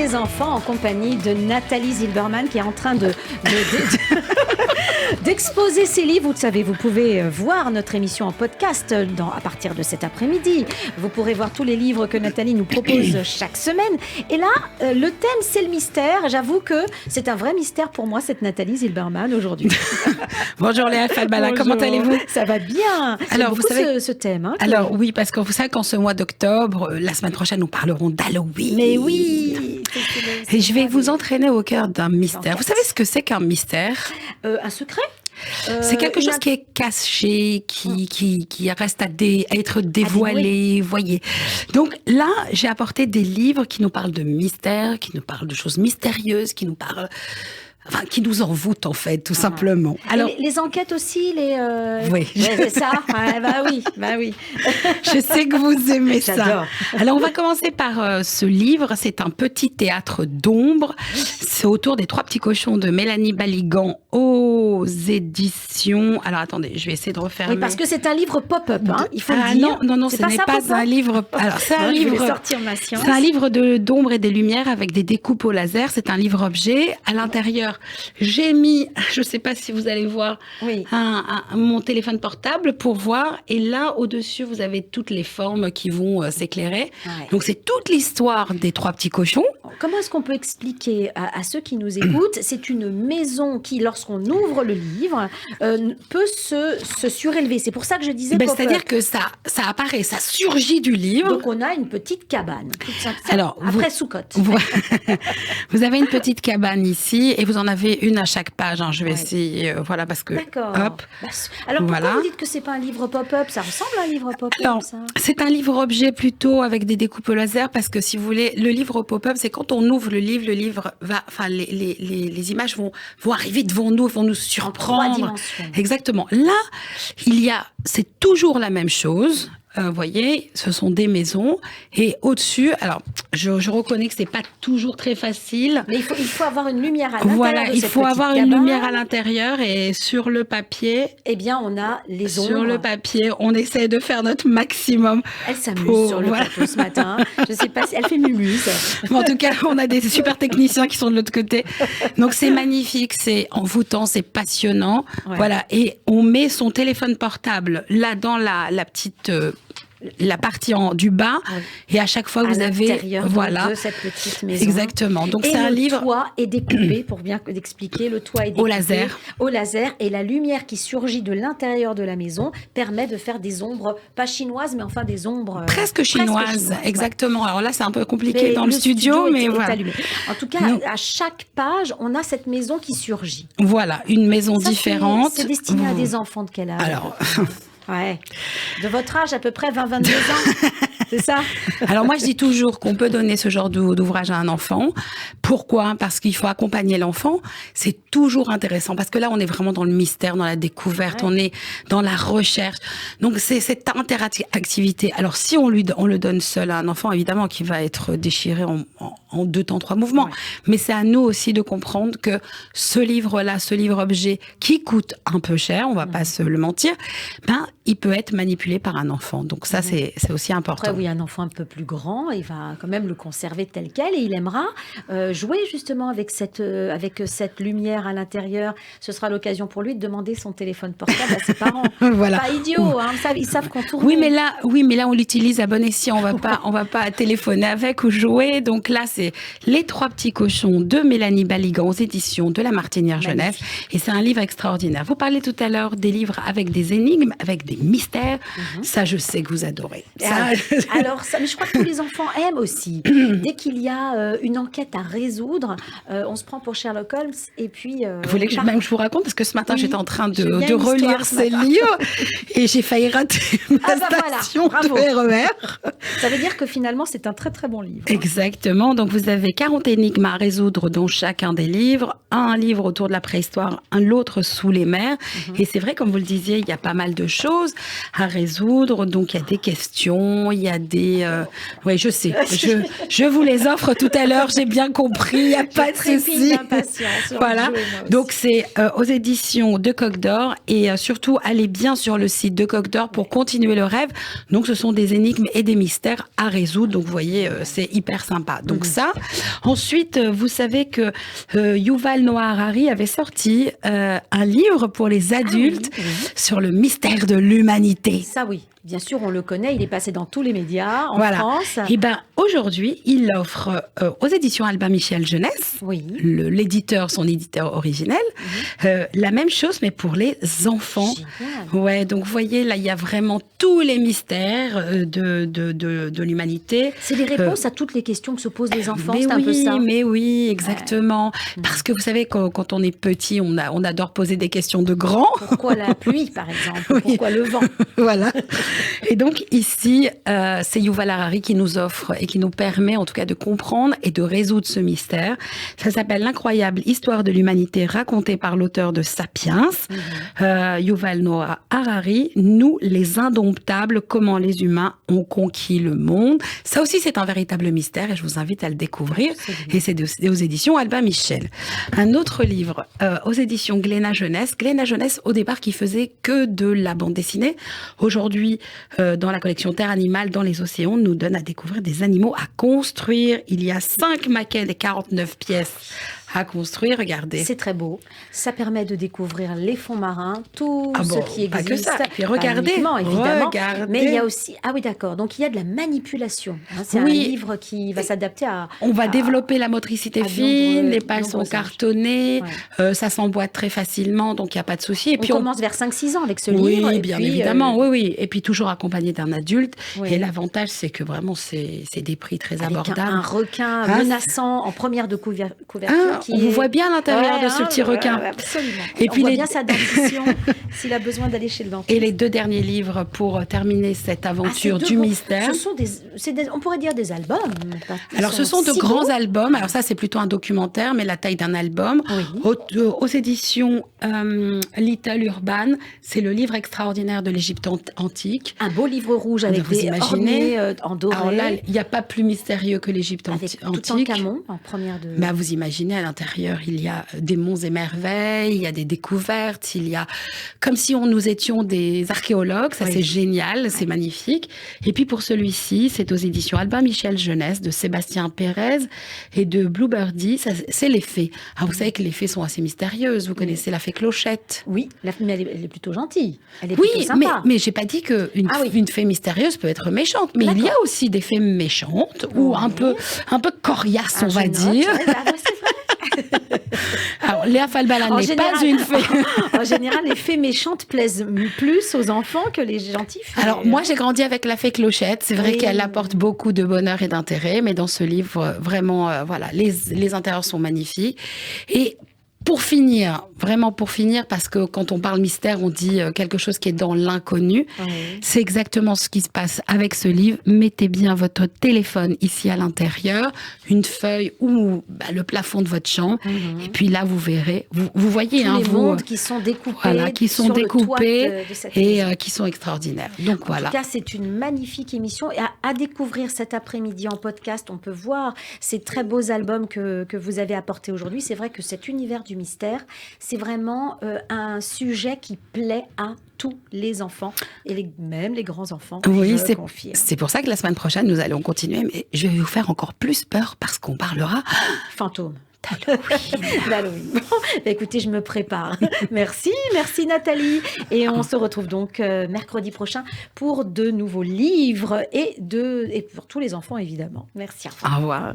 des enfants en compagnie de Nathalie Zilberman qui est en train d'exposer ses livres. Vous le savez, vous pouvez voir notre émission en podcast à partir de cet après-midi. Vous pourrez voir tous les livres que Nathalie nous propose chaque semaine. Et là, le thème, c'est le mystère. J'avoue que c'est un vrai mystère pour moi, cette Nathalie Zilberman aujourd'hui. Bonjour Léa Falbala, comment allez-vous? Ça va bien. Alors, vous savez ce thème. Alors oui, parce que vous savez qu'en ce mois d'octobre, la semaine prochaine, nous parlerons d'Halloween. Mais oui. Et je vais vous entraîner au cœur d'un mystère. Vous savez ce que c'est qu'un mystère? Un secret? C'est quelque chose qui est caché, qui reste à être dévoilé, voyez. Donc là, j'ai apporté des livres qui nous parlent de mystères, qui nous parlent de choses mystérieuses, qui nous parlent... Enfin, qui nous envoûtent, en fait, tout simplement. Alors, les enquêtes aussi, Oui. C'est ça. Ouais, bah oui. Je sais que vous aimez J'adore. ça. Alors, on va commencer par ce livre. C'est un petit théâtre d'ombre. C'est autour des 3 petits cochons de Mélanie Baligan aux éditions... Alors, attendez, je vais essayer de refaire... Oui, parce que c'est un livre pop-up, hein, il faut le dire. Non, ce n'est pas un livre... Alors, c'est un livre... Je vais sortir ma science. C'est un livre d'ombre et des lumières avec des découpes au laser. C'est un livre objet. À l'intérieur, j'ai mis, je ne sais pas si vous allez voir, mon téléphone portable pour voir. Et là, au-dessus, vous avez toutes les formes qui vont s'éclairer. Ouais. Donc, c'est toute l'histoire des 3 petits cochons. Comment est-ce qu'on peut expliquer à ceux qui nous écoutent? C'est une maison qui, lorsqu'on ouvre le livre, peut se surélever. C'est pour ça que je disais c'est-à-dire que ça apparaît, ça surgit du livre. Donc, on a une petite cabane. Alors, après Soukhot. Vous avez une petite cabane ici et vous en avez une à chaque page. Hein. Je vais essayer, voilà, parce que... D'accord. Hop. Alors, pourquoi vous dites que c'est pas un livre pop-up? Ça ressemble à un livre pop-up, alors, ça. C'est un livre-objet plutôt avec des découpes au laser parce que, si vous voulez, le livre pop-up, c'est quand on ouvre le livre va... Enfin, les images vont arriver devant nous, vont nous surprendre. En 3 dimensions. Exactement. Là, c'est toujours la même chose. Vous voyez, ce sont des maisons. Et au-dessus, alors, je reconnais que c'est pas toujours très facile. Mais il faut avoir une lumière à l'intérieur. Voilà, il faut avoir une lumière à l'intérieur. Et sur le papier... Eh bien, on a les ombres. Sur le papier, on essaie de faire notre maximum. Elle s'amuse sur le plateau ce matin. Je sais pas si elle fait mumuse. En tout cas, on a des super techniciens qui sont de l'autre côté. Donc, c'est magnifique, c'est envoûtant, c'est passionnant. Ouais. Voilà. Et on met son téléphone portable là dans la petite... la partie du bas, et à chaque fois vous avez de cette petite maison. Exactement. Donc c'est un livre. Le toit est découpé, pour bien expliquer, le toit est découpé au laser, et la lumière qui surgit de l'intérieur de la maison permet de faire des ombres, pas chinoises, mais enfin des ombres presque chinoises. Exactement. Alors là, c'est un peu compliqué dans le studio, mais voilà. Allumé. En tout cas, à chaque page, on a cette maison qui surgit. Voilà, une maison différente. C'est destiné à des enfants de quel âge? Alors. Ouais. De votre âge, à peu près 20-22 ans, c'est ça? Alors moi, je dis toujours qu'on peut donner ce genre d'ouvrage à un enfant. Pourquoi? Parce qu'il faut accompagner l'enfant. C'est toujours intéressant parce que là, on est vraiment dans le mystère, dans la découverte, on est dans la recherche. Donc, c'est cette interactivité. Alors, si on le donne seul à un enfant, évidemment, qui va être déchiré en 2 temps, 3 mouvements. Ouais. Mais c'est à nous aussi de comprendre que ce livre-là, ce livre-objet, qui coûte un peu cher, on va pas se le mentir, il peut être manipulé par un enfant. Donc ça, c'est aussi important. Après, oui, un enfant un peu plus grand, il va quand même le conserver tel quel et il aimera jouer justement avec cette lumière à l'intérieur. Ce sera l'occasion pour lui de demander son téléphone portable à ses parents. Voilà. Pas idiot, hein, ils savent contourner. Oui, mais là, on l'utilise à bon escient. On va pas téléphoner avec ou jouer. Donc là, c'est Les 3 petits cochons de Mélanie Baligan aux éditions de La Martinière Jeunesse. Et c'est un livre extraordinaire. Vous parlez tout à l'heure des livres avec des énigmes, avec des mystères. Ça, je sais que vous adorez. Alors, mais je crois que tous les enfants aiment aussi. Dès qu'il y a une enquête à résoudre, on se prend pour Sherlock Holmes et puis... Vous voulez que je vous raconte? Parce que ce matin, j'étais en train de relire ces livres et j'ai failli rater ma station de RER. Ça veut dire que finalement, c'est un très très bon livre. Exactement. Donc, vous avez 40 énigmes à résoudre dans chacun des livres. Un livre autour de la préhistoire, l'autre sous les mers. Et c'est vrai, comme vous le disiez, il y a pas mal de choses à résoudre. Donc, il y a des questions, il y a a des... Oui, je sais. Je vous les offre tout à l'heure, j'ai bien compris, il n'y a pas de souci. Voilà. Donc, c'est aux éditions de Coq d'Or. Et surtout, allez bien sur le site de Coq d'Or pour continuer le rêve. Donc, ce sont des énigmes et des mystères à résoudre. Donc, vous voyez, c'est hyper sympa. Donc, ça. Ensuite, vous savez que Yuval Noah Harari avait sorti un livre pour les adultes sur le mystère de l'humanité. Ça, oui. Bien sûr, on le connaît, il est passé dans tous les médias en France. Et bien, aujourd'hui, il offre aux éditions Albin Michel Jeunesse, l'éditeur, son éditeur originel, la même chose, mais pour les enfants. Génial. Ouais, donc vous voyez, là, il y a vraiment tous les mystères de l'humanité. C'est des réponses à toutes les questions que se posent les enfants, c'est un peu ça. Mais oui, exactement. Ouais. Parce que vous savez, quand on est petit, on adore poser des questions de grands. Pourquoi la pluie, par exemple? Pourquoi le vent? Voilà. Et donc ici, c'est Yuval Harari qui nous offre et qui nous permet en tout cas de comprendre et de résoudre ce mystère. Ça s'appelle L'incroyable histoire de l'humanité racontée par l'auteur de Sapiens, Yuval Noah Harari, nous les indomptables, comment les humains ont conquis le monde. Ça aussi c'est un véritable mystère et je vous invite à le découvrir. Et c'est aux éditions Albin Michel. Un autre livre aux éditions Glénat Jeunesse. Glénat Jeunesse au départ qui faisait que de la bande dessinée. Aujourd'hui, dans la collection Terre Animale, dans les océans, nous donne à découvrir des animaux à construire. Il y a 5 maquettes et 49 pièces à construire, regardez. C'est très beau. Ça permet de découvrir les fonds marins, tout ce qui existe. Pas que ça. Puis regardez, évidemment. Mais il y a aussi... Ah oui, d'accord. Donc, il y a de la manipulation. Hein, c'est un livre qui va s'adapter à... On va développer la motricité fine, les pages sont cartonnées, ça s'emboîte très facilement, donc il n'y a pas de souci. Et puis on commence vers 5-6 ans avec ce livre. Oui, bien évidemment, oui. Et puis toujours accompagné d'un adulte. Oui. Et l'avantage, c'est que vraiment, c'est des prix très abordables. Un requin menaçant en première de couverture. On vous voit bien à l'intérieur de ce petit requin. Absolument. Et puis on voit bien sa dentition s'il a besoin d'aller chez le dentiste. Et les 2 derniers livres pour terminer cette aventure du mystère. Ce sont on pourrait dire des albums. Alors ce sont de grands albums. Alors ça c'est plutôt un documentaire, mais la taille d'un album. Aux éditions Little Urban, c'est le livre extraordinaire de l'Égypte antique. Un beau livre rouge avec des ornés en doré. Alors là, il n'y a pas plus mystérieux que l'Égypte antique. Tout en camon, en première de... Bah, vous imaginez, à l'intérieur, il y a des monts et merveilles, il y a des découvertes, il y a... Comme si nous étions des archéologues, ça c'est génial, c'est magnifique. Et puis pour celui-ci, c'est aux éditions Albin Michel Jeunesse, de Sébastien Pérez et de Bluebirdie, c'est les fées. Alors vous savez que les fées sont assez mystérieuses, vous connaissez la fée Clochette. Oui, mais elle est plutôt gentille, elle est plutôt sympa. Mais j'ai pas dit qu'une fée mystérieuse peut être méchante, mais il y a aussi des fées méchantes, ou un peu coriaces, on va dire. Alors, Léa Falbala n'est pas une fée. En général, les fées méchantes plaisent plus aux enfants que les gentilles fées. Alors, moi, j'ai grandi avec la fée Clochette. C'est vrai qu'elle apporte beaucoup de bonheur et d'intérêt, mais dans ce livre, vraiment, les intérieurs sont magnifiques. Et pour finir, parce que quand on parle mystère, on dit quelque chose qui est dans l'inconnu. C'est exactement ce qui se passe avec ce livre. Mettez bien votre téléphone ici à l'intérieur, une feuille ou le plafond de votre chambre. Et puis là, vous verrez, vous voyez... Tous les mondes qui sont découpés, qui sont découpés et qui sont extraordinaires. Donc voilà. En tout cas, c'est une magnifique émission. Et à découvrir cet après-midi en podcast, on peut voir ces très beaux albums que vous avez apportés aujourd'hui. C'est vrai que cet univers du mystère, c'est vraiment un sujet qui plaît à tous les enfants et même les grands-enfants. Oui, c'est pour ça que la semaine prochaine, nous allons continuer, mais je vais vous faire encore plus peur parce qu'on parlera... Fantômes. D'Halloween. Bon, écoutez, je me prépare. Merci Nathalie. Et on se retrouve donc mercredi prochain pour de nouveaux livres et pour tous les enfants, évidemment. Merci. Au revoir.